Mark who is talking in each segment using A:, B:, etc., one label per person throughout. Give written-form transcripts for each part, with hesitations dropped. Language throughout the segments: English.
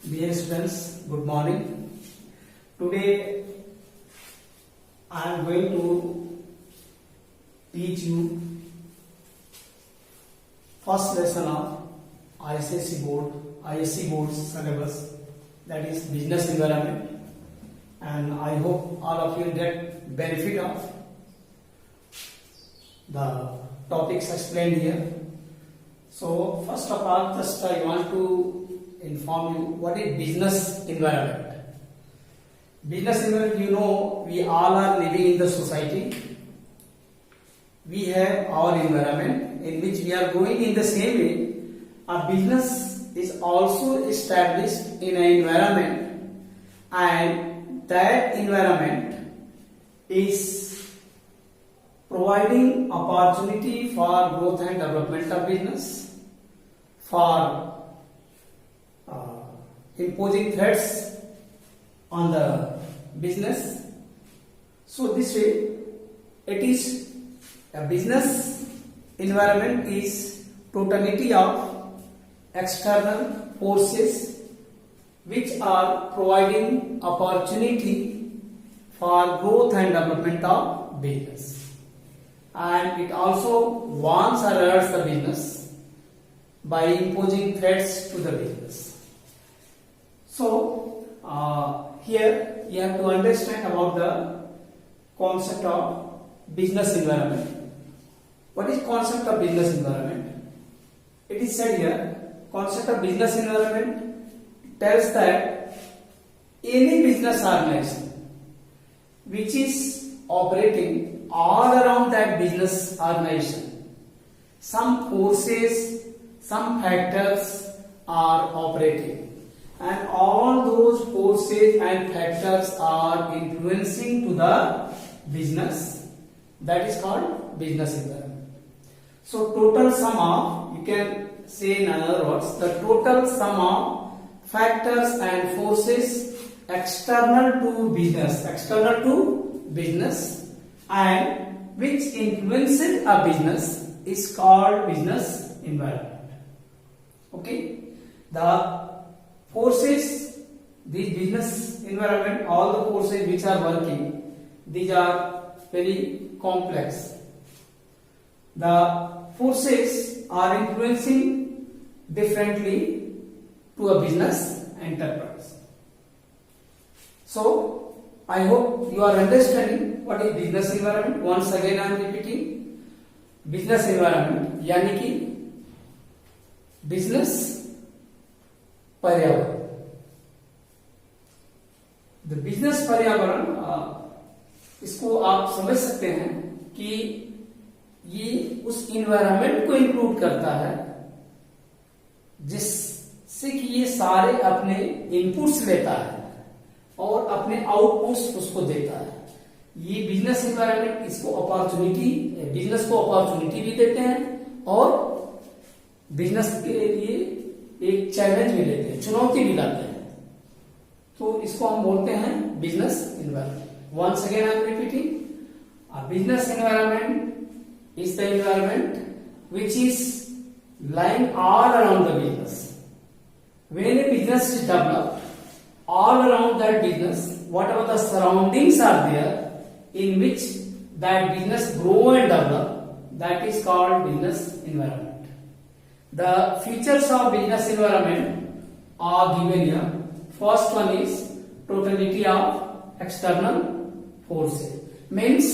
A: Dear students, good morning. Today I am going to teach you first lesson of ISC board syllabus, that is business environment, and I hope all of you get benefit of the topics explained here. So first of all, just I want to inform you what is business environment. Business environment, you know, we all are living in the society. We have our environment in which we are going. In the same way, a business is also established in an environment, and that environment is providing opportunity for growth and development of business, for imposing threats on the business. So this way, it is a business environment is totality of external forces which are providing opportunity for growth and development of business, and it also warns or alerts the business by imposing threats to the business. So here you have to understand about the concept of business environment. What is concept of business environment? It is said here, concept of business environment tells that any business organization which is operating all around that business organization, some forces, some factors are operating, and all those forces and factors are influencing to the business. That is called business environment. So total sum of, you can say in other words, the total sum of factors and forces external to business and which influences a business is called business environment. Okay, the forces, the business environment, all the forces which are working, these are very complex. The forces are influencing differently to a business enterprise. So I hope you are understanding what is business environment. Once again I am repeating, business environment यानी कि business पर्यावरण, the business पर्यावरण, इसको आप समझ सकते हैं कि ये उस इन्वायरमेंट को इंक्लूड करता है जिससे कि ये सारे अपने इनपुट्स लेता है और अपने आउटपुट्स उसको देता है. ये बिजनेस इन्वायरमेंट इसको अपॉर्चुनिटी, बिजनेस को अपॉर्चुनिटी भी देते हैं और बिजनेस के लिए एक चैलेंज भी लेते हैं, चुनौती भी लाते हैं. तो इसको हम बोलते हैं business environment. Once again I am repeating, a business environment is the environment which is lying all around the business. When a business is developed, all around that business, whatever the surroundings are there in which that business grow and develop, that is called business environment. The features of business environment are given here. First one is totality of external forces. Means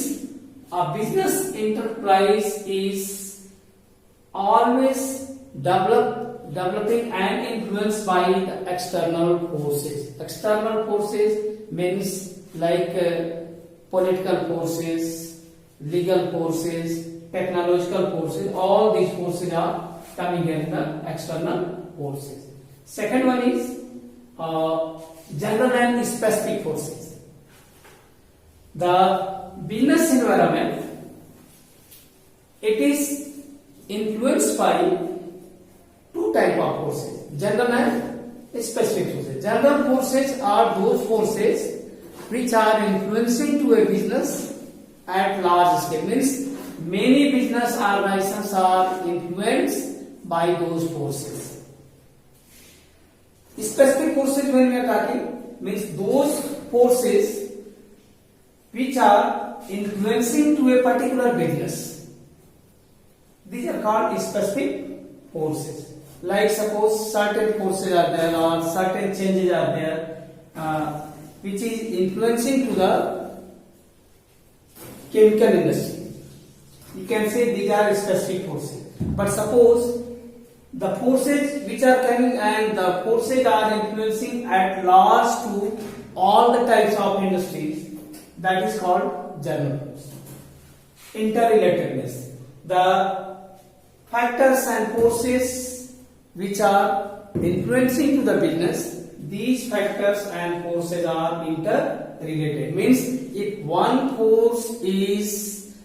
A: a business enterprise is always developing and influenced by the external forces. External forces means like political forces, legal forces, technological forces. All these forces are coming in the external forces. Second one is general and specific forces. The business environment, it is influenced by two type of forces, general and specific forces. General forces are those forces which are influencing to a business at large scale. Means many business organizations are influenced by those forces. Specific forces when we are talking means those forces which are influencing to a particular business. These are called specific forces. Like suppose certain forces are there or certain changes are there which is influencing to the chemical industry. You can say these are specific forces. But suppose the forces which are coming and the forces are influencing at large to all the types of industries, that is called general force. Interrelatedness. The factors and forces which are influencing to the business, these factors and forces are interrelated. Means if one force is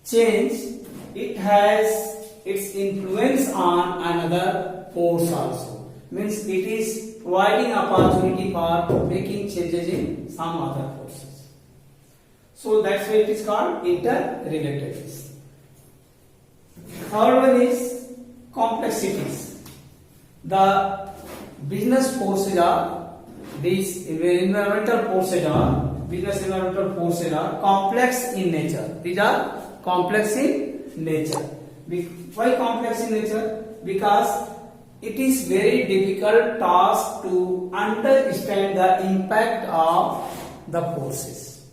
A: changed, it has its influence on another force also. Means it is providing opportunity for making changes in some other forces. So that's why it is called interrelatedness. Third one is complexities. The business forces are, these environmental forces are, business environmental forces are complex in nature. These are complex in nature. Why complex in nature? Because it is very difficult task to understand the impact of the forces.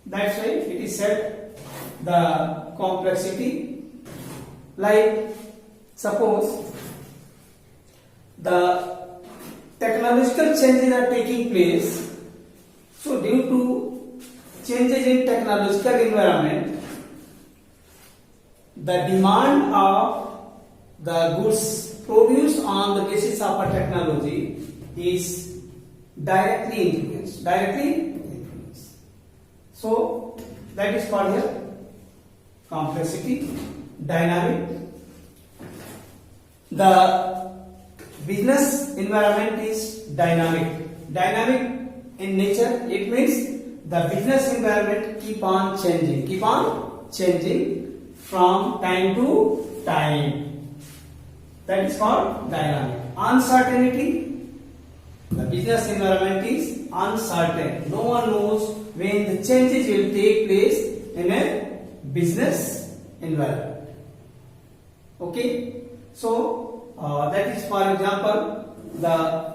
A: That's why it is said the complexity. Like suppose the technological changes are taking place. So due to changes in technological environment, the demand of the goods produced on the basis of a technology is directly influenced. So that is called here complexity. Dynamic. The business environment is dynamic. Dynamic in nature, it means the business environment keep on changing from time to time. That is called dynamic. Uncertainty. The business environment is uncertain. No one knows when the changes will take place in a business environment. Okay, so that is, for example, the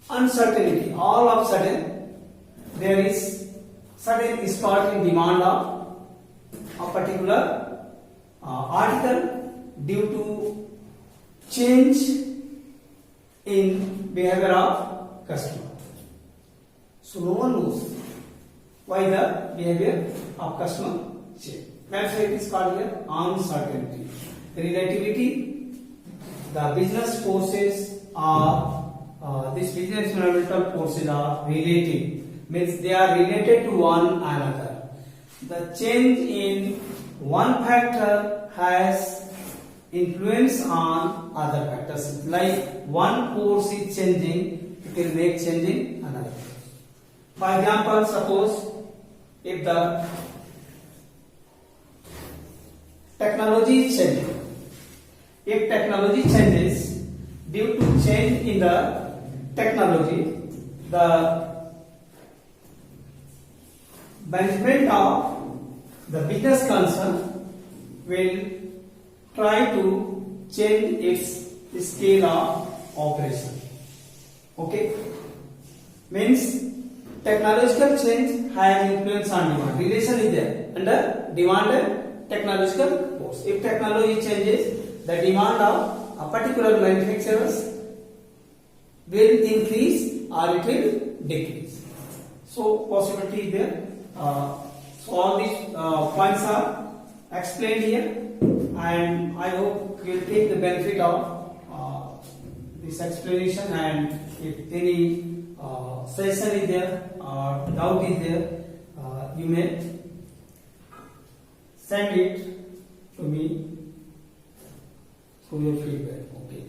A: uncertainty. All of a sudden there is sudden spike in demand of a particular article due to change in behavior of customer. So no one knows why the behavior of customer change. That's why it is called here uncertainty. Relativity. The business forces are these business environmental forces are relative. Means they are related to one another. The change in one factor has influence on other factors. Like one force is changing, it will make change in another. For example, suppose if the technology is changing, if technology changes, due to change in the technology, the management of the business concern will try to change its scale of operation. Okay, means technological change has influence on demand. Relation is there under demand and technological force. If technology changes, the demand of a particular manufacturers will increase or it will decrease. So possibility is there. So all these points are explained here, and I hope you will take the benefit of this explanation. And if any suggestion is there or doubt is there, you may send it to me through your feedback. Okay.